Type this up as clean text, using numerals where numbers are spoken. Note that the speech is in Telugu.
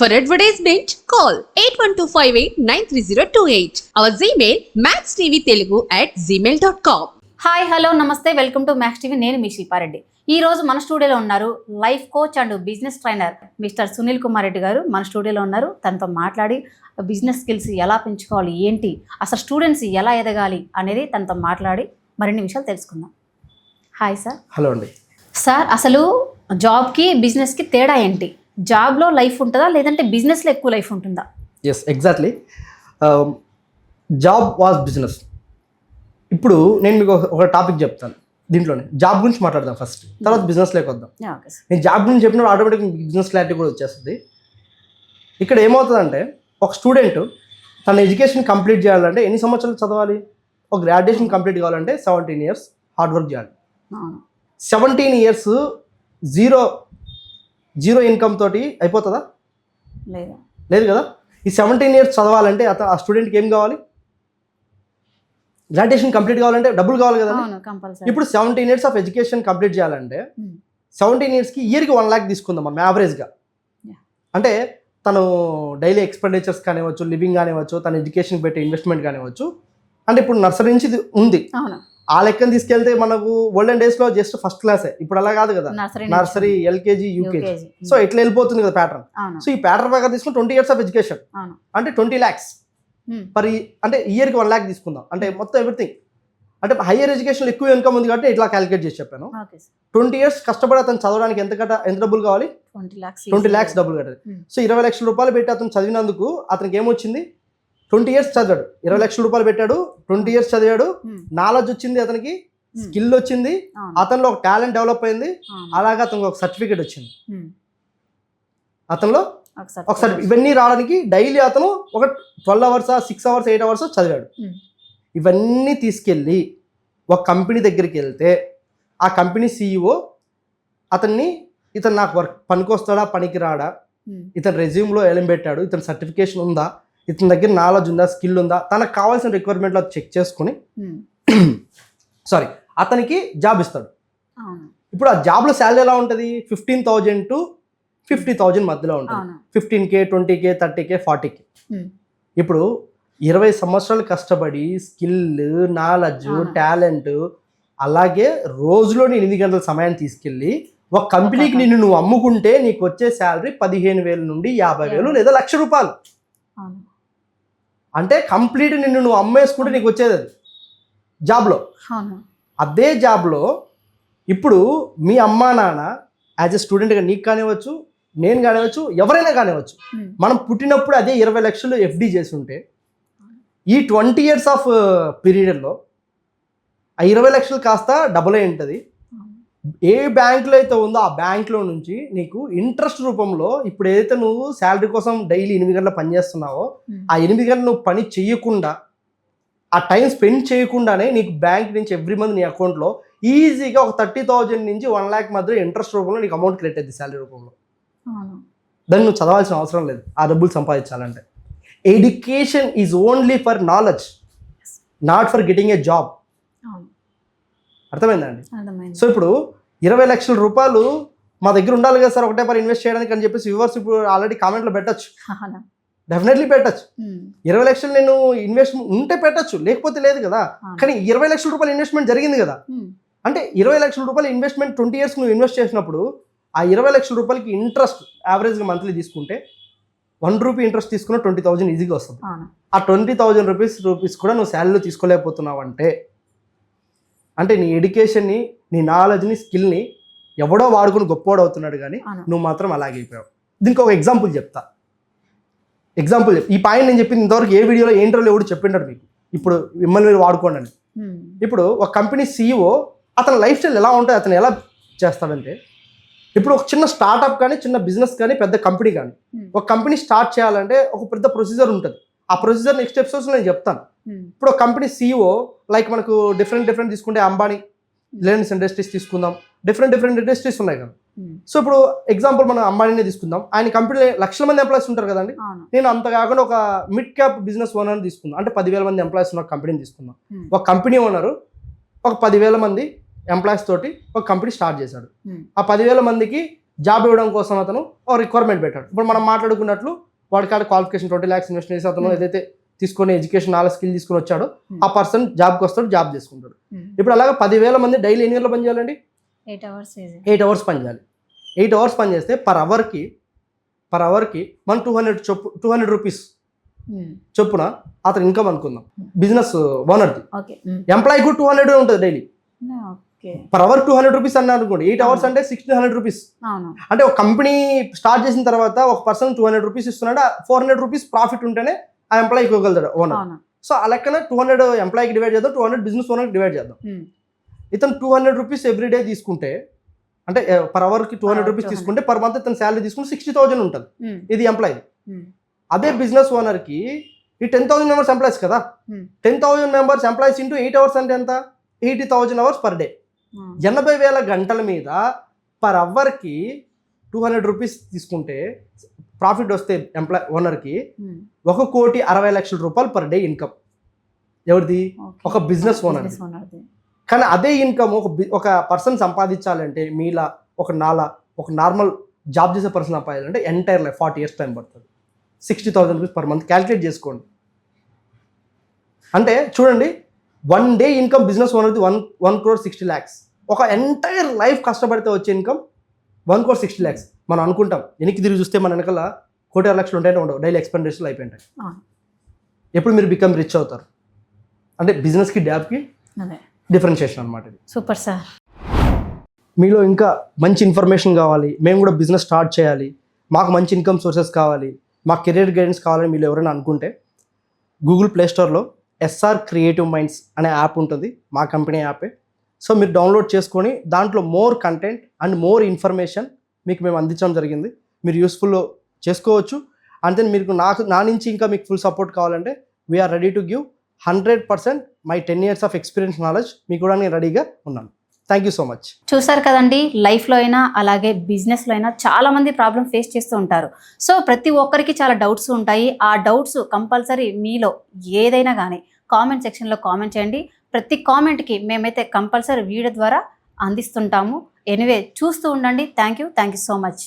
For advertisement, call 8125893028. Our Gmail maxtvtelugu@gmail.com. Hi hello నమస్తే వెల్కమ్ టు మ్యాక్స్ టీవీ. నేను మీ శిల్పారెడ్డి. ఈ రోజు మన స్టూడియోలో ఉన్నారు life coach and business trainer mister Sunil Kumar Reddy గారు మన స్టూడియోలో ఉన్నారు. తనతో మాట్లాడి బిజినెస్ స్కిల్స్ ఎలా పెంచుకోవాలి, ఏంటి అసలు స్టూడెంట్స్ ఎలా ఎదగాలి అనేది తనతో మాట్లాడి మరిన్ని విషయాలు తెలుసుకుందాం. Hi sir. హలో అండి. సార్, అసలు జాబ్కి బిజినెస్కి తేడా ఏంటి? జాబ్లో లైఫ్ ఉంటుందా లేదంటే బిజినెస్లో ఎక్కువ లైఫ్ ఉంటుందా? Yes, exactly. Job was business. ఇప్పుడు నేను మీకు ఒక టాపిక్ చెప్తాను, దీంట్లోనే జాబ్ గురించి మాట్లాడదాం ఫస్ట్, తర్వాత బిజినెస్లోకి వద్దాం. నేను జాబ్ గురించి చెప్పినప్పుడు ఆటోమేటిక్ బిజినెస్ క్లారిటీ కూడా వచ్చేస్తుంది. ఇక్కడ ఏమవుతుందంటే, ఒక స్టూడెంట్ తన ఎడ్యుకేషన్ కంప్లీట్ చేయాలంటే ఎన్ని సంవత్సరాలు చదవాలి? ఒక గ్రాడ్యుయేషన్ కంప్లీట్ కావాలంటే 17 years హార్డ్ వర్క్ చేయాలి. 17 years జీరో ఇన్కమ్ తోటి అయిపోతుందా? లేదు కదా. ఈ 17 years చదవాలంటే ఆ స్టూడెంట్కి ఏం కావాలి? గ్రాడ్యుయేషన్ కంప్లీట్ కావాలంటే డబ్బులు కావాలి కదా. ఇప్పుడు 17 years ఆఫ్ ఎడ్యుకేషన్ కంప్లీట్ చేయాలంటే 17 yearsకి ఇయర్కి 1 lakh తీసుకుందాం మనం యావరేజ్గా. అంటే తను డైలీ ఎక్స్పెండిచర్స్ కానివ్వచ్చు, లివింగ్ కానివ్వచ్చు, తన ఎడ్యుకేషన్ పెట్టే ఇన్వెస్ట్మెంట్ కానివ్వచ్చు. అంటే ఇప్పుడు నర్సరీ నుంచి ఉంది, ఆ లెక్కను తీసుకెళ్తే మనకు ఓల్డెన్ డేస్లో జస్ట్ ఫస్ట్ క్లాసే. ఇప్పుడు అలా కాదు కదా, నర్సరీ, ఎల్కేజీ, యూకేజీ. సో ఇట్లా వెళ్ళిపోతుంది కదా ప్యాటర్న్. సో ఈ ప్యాటర్న్ ప్రకారం తీసుకుని 20 years ఆఫ్ ఎడ్యుకేషన్ అంటే 20 lakhs పర్, అంటే ఇయర్కి 1 lakh తీసుకుందాం. అంటే మొత్తం ఎవ్రీథింగ్, అంటే హైయర్ ఎడ్యుకేషన్ ఎక్కువ ఇన్కమ్ ఉంది కాబట్టి ఇట్లా క్యాలిక్యులేట్ చేసి చెప్పాను. 20 years కష్టపడి అతను చదవడానికి ఎంత డబ్బులు కావాలి? 20 lakhs డబ్బులు కట్టాలి. సో 20 లక్షల రూపాయలు పెట్టి అతను చదివినందుకు అతనికి ఏమొచ్చింది? 20 years చదివాడు, 20 లక్షల రూపాయలు పెట్టాడు, 20 years చదివాడు, నాలెడ్జ్ వచ్చింది, అతనికి స్కిల్ వచ్చింది, అతనిలో ఒక టాలెంట్ డెవలప్ అయింది, అలాగే అతనికి ఒక సర్టిఫికేట్ వచ్చింది. అతనిలో ఒకసారి ఇవన్నీ రావడానికి డైలీ అతను ఒక 12 hours, 6 hours, 8 hours చదివాడు. ఇవన్నీ తీసుకెళ్ళి ఒక కంపెనీ దగ్గరికి వెళ్తే ఆ కంపెనీ CEO ఇతను నాకు వర్క్ పనికొస్తాడా, పనికి రాడా, ఇతను రెజ్యూమ్లో ఏం పెట్టాడు, ఇతను సర్టిఫికేషన్ ఉందా, ఇతని దగ్గర నాలెడ్జ్ ఉందా, స్కిల్ ఉందా, తనకు కావాల్సిన రిక్వైర్మెంట్లో చెక్ చేసుకుని అతనికి జాబ్ ఇస్తాడు. ఇప్పుడు ఆ జాబ్లో శాలరీ ఎలా ఉంటుంది? 15,000 to 50,000 మధ్యలో ఉంటుంది. 15K, 20K, 30K, 40K. ఇప్పుడు 20 సంవత్సరాలు కష్టపడి స్కిల్, నాలెడ్జ్, టాలెంట్, అలాగే రోజులో 8 గంటల సమయాన్ని తీసుకెళ్ళి ఒక కంపెనీకి నువ్వు అమ్ముకుంటే నీకు వచ్చే శాలరీ 15,000 నుండి 50,000 లేదా 1,00,000 రూపాయలు. అంటే కంప్లీట్ నువ్వు అమ్మేసుకుంటే నీకు వచ్చేది అది జాబ్లో. అదే జాబ్లో ఇప్పుడు మీ అమ్మా నాన్న యాజ్ ఎ స్టూడెంట్గా నీకు కానివ్వచ్చు, నేను కానివ్వచ్చు, ఎవరైనా కానివ్వచ్చు, మనం పుట్టినప్పుడు అదే 20 లక్షలు FD చేసి ఉంటే ఈ 20 years ఆఫ్ పీరియడ్లో ఆ 20 లక్షలు కాస్త డబుల్ అయి ఉంటుంది. ఏ బ్యాంకులో అయితే ఉందో ఆ బ్యాంకులో నుంచి నీకు ఇంట్రెస్ట్ రూపంలో, ఇప్పుడు ఏదైతే నువ్వు శాలరీ కోసం డైలీ 8 గంటలు పని చేస్తున్నావో ఆ 8 గంటలు నువ్వు పని చేయకుండా, ఆ టైం స్పెండ్ చేయకుండానే నీకు బ్యాంక్ నుంచి ఎవ్రీ మంత్ నీ అకౌంట్లో ఈజీగా ఒక 30,000 నుంచి 1 lakh మధ్య ఇంట్రెస్ట్ రూపంలో నీకు అమౌంట్ క్రియేట్ అవుతుంది శాలరీ రూపంలో. దాన్ని నువ్వు చదవాల్సిన అవసరం లేదు ఆ డబ్బులు సంపాదించాలంటే. Education is only for knowledge, not for getting a job. అర్థమైందండి? సో ఇప్పుడు 20 లక్షల రూపాయలు మా దగ్గర ఉండాలి కదా సార్ ఒకటే పని ఇన్వెస్ట్ చేయడానికి అని చెప్పేసి వ్యూవర్స్ ఇప్పుడు ఆల్రెడీ కామెంట్లో పెట్టచ్చు, డెఫినెట్లీ పెట్టచ్చు. 20 లక్షలు నేను ఇన్వెస్ట్ ఉంటే పెట్టచ్చు, లేకపోతే లేదు కదా. కానీ 20 లక్షల రూపాయలు ఇన్వెస్ట్మెంట్ జరిగింది కదా. అంటే 20 లక్షల రూపాయలు ఇన్వెస్ట్మెంట్ 20 years నువ్వు ఇన్వెస్ట్ చేసినప్పుడు ఆ 20 లక్షల రూపాయలకి ఇంట్రెస్ట్ యావరేజ్గా మంత్లీ తీసుకుంటే 1 రూపీ ఇంట్రెస్ట్ తీసుకున్న 20,000 ఈజీగా వస్తుంది. ఆ 20,000 రూపీస్ కూడా నువ్వు శాలరీలో తీసుకోలేకపోతున్నావు అంటే నీ ఎడ్యుకేషన్ని, నీ నాలెడ్జ్ని, స్కిల్ని ఎవడో వాడుకుని గొప్పవాడు అవుతున్నాడు, కానీ నువ్వు మాత్రం అలాగే అయిపోయావు. దీనికి ఒక ఎగ్జాంపుల్ చెప్తా. ఈ పాయింట్ నేను చెప్పింది ఇంతవరకు ఏ వీడియోలో ఏంటో ఎవడు చెప్పింటాడు మీకు. ఇప్పుడు మిమ్మల్ని మీరు వాడుకోండి అని. ఇప్పుడు ఒక కంపెనీ CEO అతని లైఫ్ స్టైల్ ఎలా ఉంటుంది, అతను ఎలా చేస్తాడంటే, ఇప్పుడు ఒక చిన్న స్టార్ట్అప్ కానీ, చిన్న బిజినెస్ కానీ, పెద్ద కంపెనీ కానీ, ఒక కంపెనీ స్టార్ట్ చేయాలంటే ఒక పెద్ద ప్రొసీజర్ ఉంటుంది. ఆ ప్రొసీజర్ నెక్స్ట్ ఎపిసోడ్స్లో నేను చెప్తాను. ఇప్పుడు ఒక కంపెనీ CEO లైక్ మనకు డిఫరెంట్ తీసుకుంటే అంబానీ, రిలయన్స్ ఇండస్ట్రీస్ తీసుకుందాం, డిఫరెంట్ ఇండస్ట్రీస్ ఉన్నాయి కదా. సో ఇప్పుడు ఎగ్జాంపుల్ మనం అంబానీనే తీసుకుందాం. ఆయన కంపెనీలో 1,00,000 మంది ఎంప్లాయీస్ ఉంటారు కదండి. నేను అంత కాకుండా ఒక మిడ్ క్యాప్ బిజినెస్ ఓనర్ తీసుకుందాం, అంటే 10,000 మంది ఎంప్లాయీస్ ఉన్న కంపెనీని తీసుకుందాం. ఒక కంపెనీ ఓనరు ఒక 10,000 మంది ఎంప్లాయీస్ తోటి ఒక కంపెనీ స్టార్ట్ చేశాడు. ఆ 10,000 మందికి జాబ్ ఇవ్వడం కోసం అతను ఒక రిక్వైర్మెంట్ పెట్టాడు. ఇప్పుడు మనం మాట్లాడుకున్నట్లు వాడికి ఆడ క్వాలిఫికేషన్ 20 lakhs ఇన్వెస్ట్ చేసి అతను ఏదైతే తీసుకొని ఎడ్యుకేషన్ నాలెడ్జ్ స్కిల్ తీసుకొని వచ్చాడో ఆ పర్సన్ జాబ్కి వస్తాడు, జాబ్ చేసుకుంటాడు. ఇప్పుడు అలాగా 10,000 మంది డైలీ ఎన్ని గంటలు పని చేయాలండి? 8 hours 8 hours పని చేయాలి. 8 hours పని చేస్తే పర్ అవర్కి మనం 200 రూపీస్ చొప్పున అతను ఇన్కమ్ అనుకుందాం. బిజినెస్ ఓనర్ది, ఎంప్లాయీ కూడా 200 ఉంటుంది డైలీ. పర్ అవర్ 200 రూపీస్ అన్నారు అనుకోండి, 8 hours అంటే 1600 రూపీస్. అంటే ఒక కంపెనీ స్టార్ట్ చేసిన తర్వాత ఒక పర్సన్ 200 రూపీస్ ఇస్తున్నాడు, 400 రూపీస్ ప్రాఫిట్ ఉంటేనే ఆ ఎంప్లాయీకి ఇవ్వగలుగుతాడు ఓనర్. సో ఆ లెక్కన 200 ఎంప్లాయీకి డివైడ్ చేద్దాం, 200 బిజినెస్ ఓనర్కి డివైడ్ చేద్దాం. ఇతను 200 రూపీస్ ఎవ్రీడే తీసుకుంటే, అంటే పర్ అవర్కి 200 రూపీస్ తీసుకుంటే పర్ మంత్ ఇతను శాలరీ తీసుకుంటే 60,000 ఉంటుంది. ఇది ఎంప్లాయీ. అదే బిజినెస్ ఓనర్కి ఈ 10,000 మెంబర్స్ ఎంప్లాయీస్ కదా, 10,000 మెంబర్స్ ఎంప్లాయీస్ ఇంటూ 8 hours అంటే ఎంత? 80,000 hours పర్ డే. 80,000 గంటల మీద పర్ అవర్కి 200 రూపీస్ తీసుకుంటే ప్రాఫిట్ వస్తే ఓనర్కి 1,60,00,000 రూపాయలు పర్ డే ఇన్కమ్. ఎవరిది? ఒక బిజినెస్ ఓనర్. కానీ అదే ఇన్కమ్ ఒక పర్సన్ సంపాదించాలంటే మీలా ఒక నార్మల్ జాబ్ చేసే పర్సన్ సంపాదించాలంటే ఎంటైర్ లైఫ్ 40 years టైం పడుతుంది. 60,000 రూపీస్ పర్ మంత్ క్యాలిక్యులేట్ చేసుకోండి. అంటే చూడండి, 1 day ఇన్కమ్ బిజినెస్ ఓనర్ది 1,60,00,000. ఒక ఎంటైర్ లైఫ్ కష్టపడితే వచ్చే ఇన్కమ్ 1,60,00,000. మనం అనుకుంటాం వెనక్కి తిరిగి చూస్తే మన వెనకాల 1,60,00,000 ఉంటాయంటే ఉండవు, డైలీ ఎక్స్పెండిచర్లు అయిపోయింటాయి. ఎప్పుడు మీరు బికమ్ రిచ్ అవుతారు అంటే బిజినెస్కి డ్యాబ్కి డిఫరెన్షియేషన్ అనమాట. ఇది సూపర్ సార్. మీలో ఇంకా మంచి ఇన్ఫర్మేషన్ కావాలి, మేము కూడా బిజినెస్ స్టార్ట్ చేయాలి, మాకు మంచి ఇన్కమ్ సోర్సెస్ కావాలి, మాకు కెరీర్ గైడెన్స్ కావాలని మీరు ఎవరైనా అనుకుంటే గూగుల్ ప్లే స్టోర్లో SR క్రియేటివ్ మైండ్స్ అనే యాప్ ఉంటుంది, మా కంపెనీ యాపే. సో మీరు డౌన్లోడ్ చేసుకొని దాంట్లో more content and more information మీకు మేము అందించడం జరిగింది. మీరు యూస్ఫుల్ చేసుకోవచ్చు. అంతే మీరు నా నుంచి ఇంకా మీకు ఫుల్ సపోర్ట్ కావాలంటే we are ready to give 100% my 10 years of experience knowledge మీకు కూడా నేను రెడీగా ఉన్నాను. Thank you so much. చూసారు కదండి, లైఫ్లో అయినా అలాగే బిజినెస్లో అయినా చాలామంది ప్రాబ్లమ్ ఫేస్ చేస్తూ ఉంటారు. సో ప్రతి ఒక్కరికి చాలా డౌట్స్ ఉంటాయి. ఆ డౌట్స్ కంపల్సరీ మీలో ఏదైనా కానీ కామెంట్ సెక్షన్లో కామెంట్ చేయండి. ప్రతి కామెంట్కి మేమైతే కంపల్సరీ వీడియో ద్వారా అందిస్తుంటాము. ఎనీవే చూస్తూ ఉండండి. Thank you so much.